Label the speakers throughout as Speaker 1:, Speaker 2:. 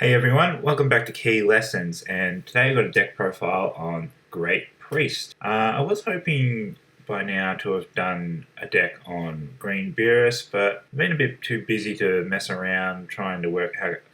Speaker 1: Hey everyone, welcome back to Key Lessons, and today I've got a deck profile on Great Priest. I was hoping by now to have done a deck on Green Beerus, but I've been a bit too busy to mess around trying to work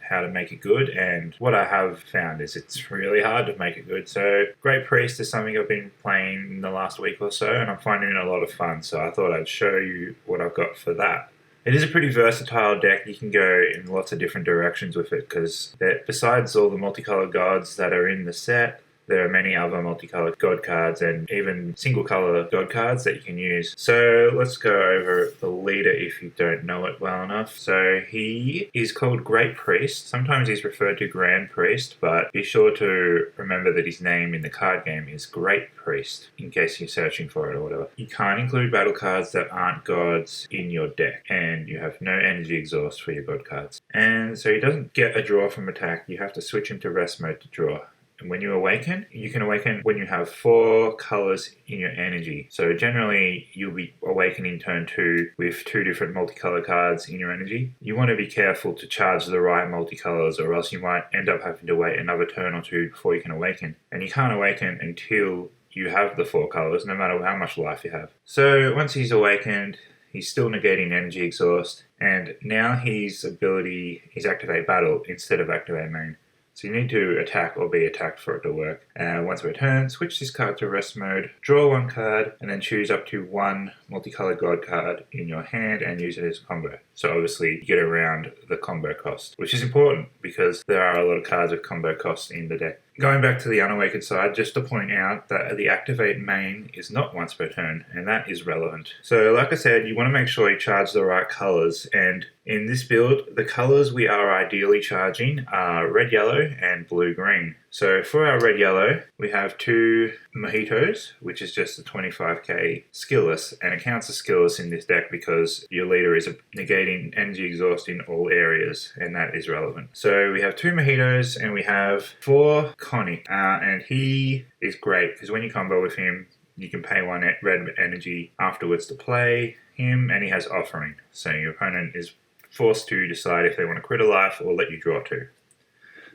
Speaker 1: how to make it good, and what I have found is it's really hard to make it good. So Great Priest is something I've been playing in the last week or so, and I'm finding it a lot of fun, so I thought I'd show you what I've got for that. It is a pretty versatile deck. You can go in lots of different directions with it because besides all the multicolored gods that are in the set, there are many other multicolored god cards and even single color god cards that you can use. So let's go over the leader if you don't know it well enough. So he is called Great Priest. Sometimes he's referred to Grand Priest, but be sure to remember that his name in the card game is Great Priest in case you're searching for it or whatever. You can't include battle cards that aren't gods in your deck, and you have no energy exhaust for your god cards. And so he doesn't get a draw from attack. You have to switch him to rest mode to draw. And when you awaken, you can awaken when you have 4 colors in your energy. So generally, you'll be awakening turn 2 with 2 different multicolored cards in your energy. You want to be careful to charge the right multicolors, or else you might end up having to wait another turn or 2 before you can awaken. And you can't awaken until you have the 4 colors, no matter how much life you have. So once he's awakened, he's still negating energy exhaust, and now his ability is Activate Battle instead of Activate Main. So you need to attack or be attacked for it to work. Once per turn, switch this card to rest mode, draw 1 card, and then choose up to 1 multicolored god card in your hand and use it as a combo. So obviously you get around the combo cost, which is important because there are a lot of cards with combo costs in the deck. Going back to the unawakened side, just to point out that the Activate Main is not once per turn, and that is relevant. So like I said, you want to make sure you charge the right colors, and in this build, the colors we are ideally charging are red, yellow, and blue, green. So for our red, yellow, we have 2 Mojitos, which is just a 25k skillless, and it counts as skillless in this deck because your leader is negating energy exhaust in all areas, and that is relevant. So we have 2 Mojitos, and we have 4 Connie, and he is great because when you combo with him, you can pay 1 red energy afterwards to play him, and he has Offering. So your opponent is forced to decide if they want to crit a life or let you draw 2.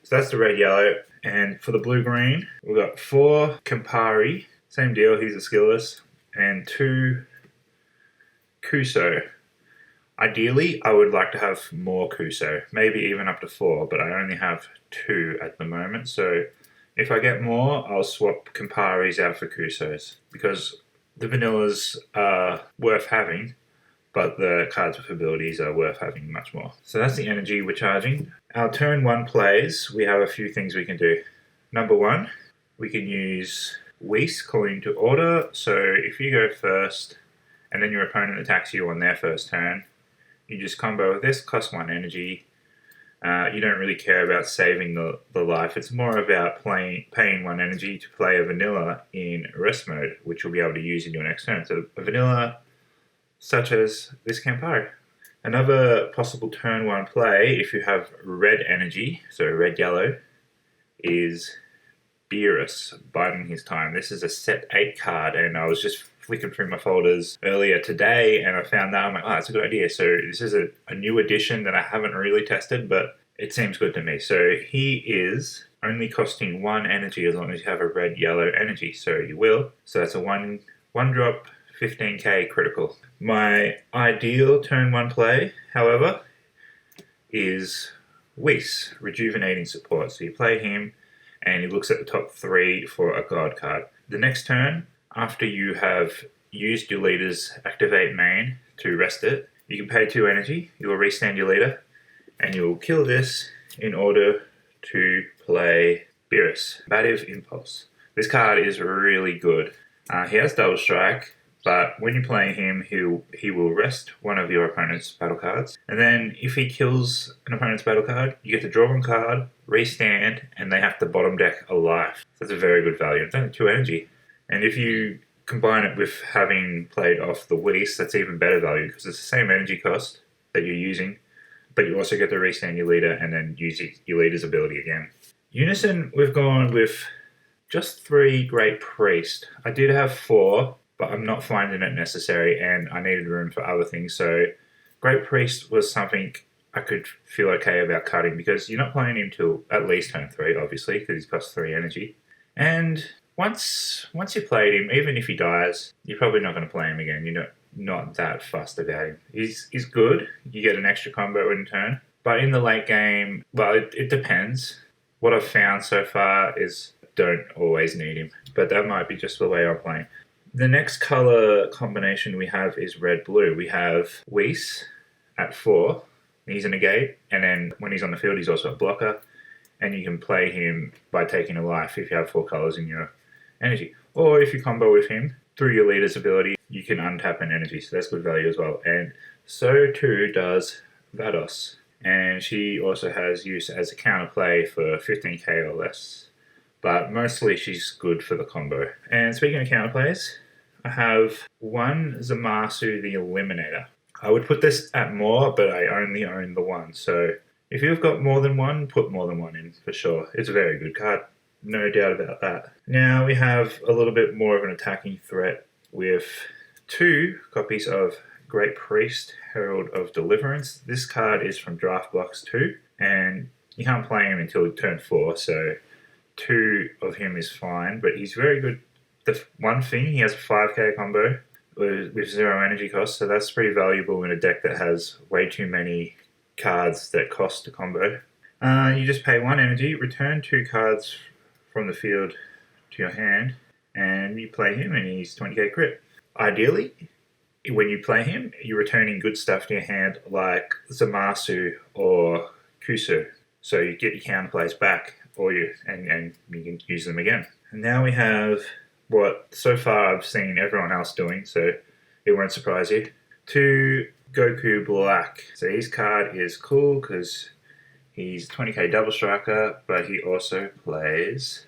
Speaker 1: So that's the red, yellow. And for the blue, green, we've got 4 Campari. Same deal, he's a skillless. And 2 Kuso. Ideally, I would like to have more Kuso. Maybe even up to 4, but I only have 2 at the moment. So if I get more, I'll swap Camparis out for Kusos. Because the vanillas are worth having, but the cards with abilities are worth having much more. So that's the energy we're charging. Our turn 1 plays, we have a few things we can do. Number 1, we can use Whis, calling to order. So if you go first, and then your opponent attacks you on their first turn, you just combo with this, cost 1 energy. You don't really care about saving the life. It's more about paying 1 energy to play a vanilla in rest mode, which you'll be able to use in your next turn. So a vanilla such as this Campari. Another possible turn 1 play, if you have red energy, so red, yellow, is Beerus, Biding His Time. This is a set 8 card, and I was just flicking through my folders earlier today, and I found that. I'm like, oh, that's a good idea. So this is a new addition that I haven't really tested, but it seems good to me. So he is only costing 1 energy as long as you have a red, yellow energy. So you will. So that's a one drop, 15k critical. My ideal turn 1 play, however, is Whis, Rejuvenating Support. So you play him, and he looks at the top 3 for a god card. The next turn, after you have used your leader's Activate Main to rest it, you can pay 2 energy, you will restand your leader, and you will kill this in order to play Beerus, Combative Impulse. This card is really good. He has Double Strike, but when you're playing him, he will rest one of your opponent's battle cards. And then if he kills an opponent's battle card, you get to draw 1 card, restand, and they have to bottom deck a life. So that's a very good value. It's only 2 energy. And if you combine it with having played off the Whis, that's even better value because it's the same energy cost that you're using, but you also get to restand your leader and then use your leader's ability again. Unison, we've gone with just 3 Great Priest. I did have 4, but I'm not finding it necessary, and I needed room for other things. So Great Priest was something I could feel okay about cutting because you're not playing him till at least turn 3, obviously, because he's cost 3 energy. And once you played him, even if he dies, you're probably not going to play him again. You're not that fussed about him. He's good. You get an extra combo in turn. But in the late game, well, it depends. What I've found so far is don't always need him. But that might be just the way I'm playing. The next color combination we have is red-blue. We have Whis at 4. He's a negate. And then when he's on the field, he's also a blocker. And you can play him by taking a life if you have 4 colors in your energy. Or if you combo with him, through your leader's ability, you can untap an energy. So that's good value as well. And so too does Vados. And she also has use as a counterplay for 15k or less. But mostly she's good for the combo. And speaking of counterplays, I have one Zamasu the Eliminator. I would put this at more, but I only own the one. So if you've got more than one, put more than one in for sure. It's a very good card. No doubt about that. Now we have a little bit more of an attacking threat with 2 copies of Great Priest, Herald of Deliverance. This card is from Draft Box 2, and you can't play him until turn 4, so 2 of him is fine, but he's very good. The one thing, he has a 5k combo with 0 energy cost, so that's pretty valuable in a deck that has way too many cards that cost a combo. You just pay 1 energy, return 2 cards from the field to your hand, and you play him, and he's 20k crit. Ideally, when you play him, you're returning good stuff to your hand like Zamasu or Kusu. So you get your counterplays back, and you can use them again. And now we have what so far I've seen everyone else doing, so it won't surprise you. 2 Goku Black. So his card is cool because he's 20k double striker, but he also plays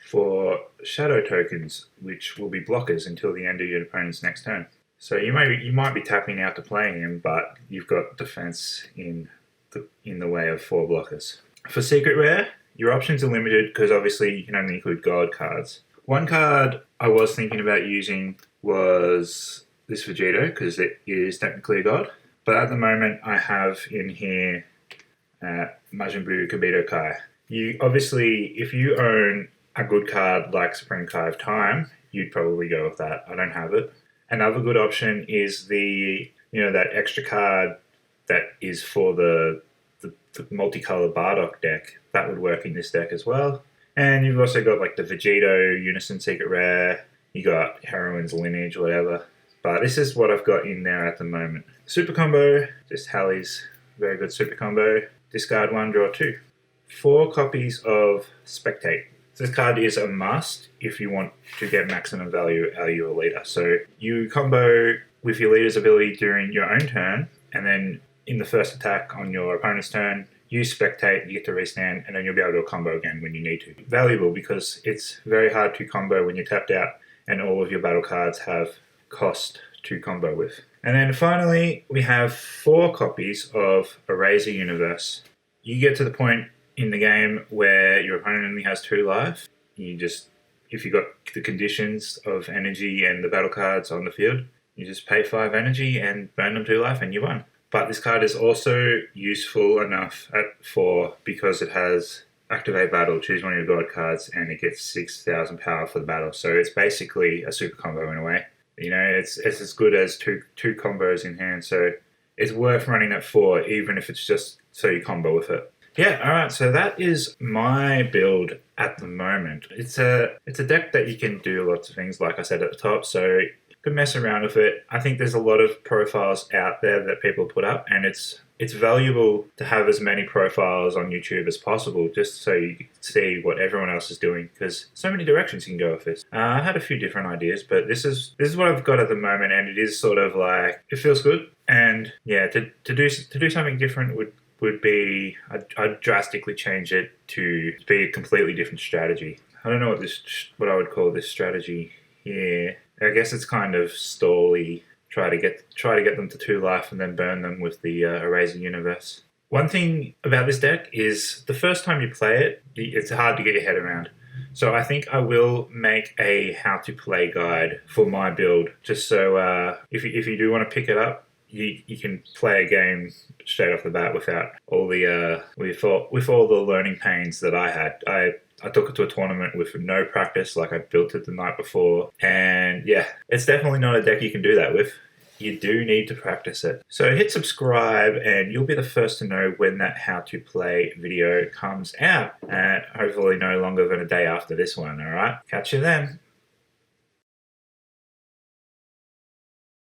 Speaker 1: for shadow tokens, which will be blockers until the end of your opponent's next turn. So you might be tapping out to play him, but you've got defense in the way of 4 blockers. For Secret Rare, your options are limited because obviously you can only include God cards. One card I was thinking about using was this Vegito because it is technically a God, but at the moment I have in here Majin Buu Kibito Kai. You obviously, if you own a good card like Supreme Kai of Time, you'd probably go with that. I don't have it. Another good option is that extra card that is for the multicolored Bardock deck. That would work in this deck as well. And you've also got like the Vegito Unison Secret Rare. You got Heroine's Lineage, whatever. But this is what I've got in there at the moment. Super combo, just Hallie's very good super combo. Discard 1, draw 2. 4 copies of Spectate. This card is a must if you want to get maximum value out of your leader. So you combo with your leader's ability during your own turn, and then in the first attack on your opponent's turn, you Spectate, you get to restand, and then you'll be able to combo again when you need to. Valuable because it's very hard to combo when you're tapped out and all of your battle cards have cost to combo with. And then finally, we have 4 copies of Eraser Universe. You get to the point in the game where your opponent only has 2 life. If you got the conditions of energy and the battle cards on the field, you just pay 5 energy and burn them 2 life and you won. But this card is also useful enough at 4 because it has Activate Battle, choose one of your God cards, and it gets 6,000 power for the battle. So it's basically a super combo in a way. It's as good as two combos in hand. So it's worth running at 4, even if it's just so you combo with it. Yeah, alright, so that is my build at the moment. It's a deck that you can do lots of things, like I said at the top, so you can mess around with it. I think there's a lot of profiles out there that people put up, and it's valuable to have as many profiles on YouTube as possible, just so you can see what everyone else is doing, because so many directions you can go with this. I had a few different ideas, but this is what I've got at the moment, and it is sort of like, it feels good, and yeah, to do something different would be, I'd drastically change it to be a completely different strategy. I don't know what I would call this strategy here. I guess it's kind of stally. Try to get them to 2 life and then burn them with the Eraser Universe. One thing about this deck is the first time you play it, it's hard to get your head around. So I think I will make a how to play guide for my build, just so if you do want to pick it up, you can play a game straight off the bat without all the with all the learning pains that I had. I took it to a tournament with no practice, like I built it the night before, and yeah, it's definitely not a deck you can do that with. You do need to practice it. So hit subscribe and you'll be the first to know when that how to play video comes out. And hopefully no longer than a day after this one, alright? Catch you then.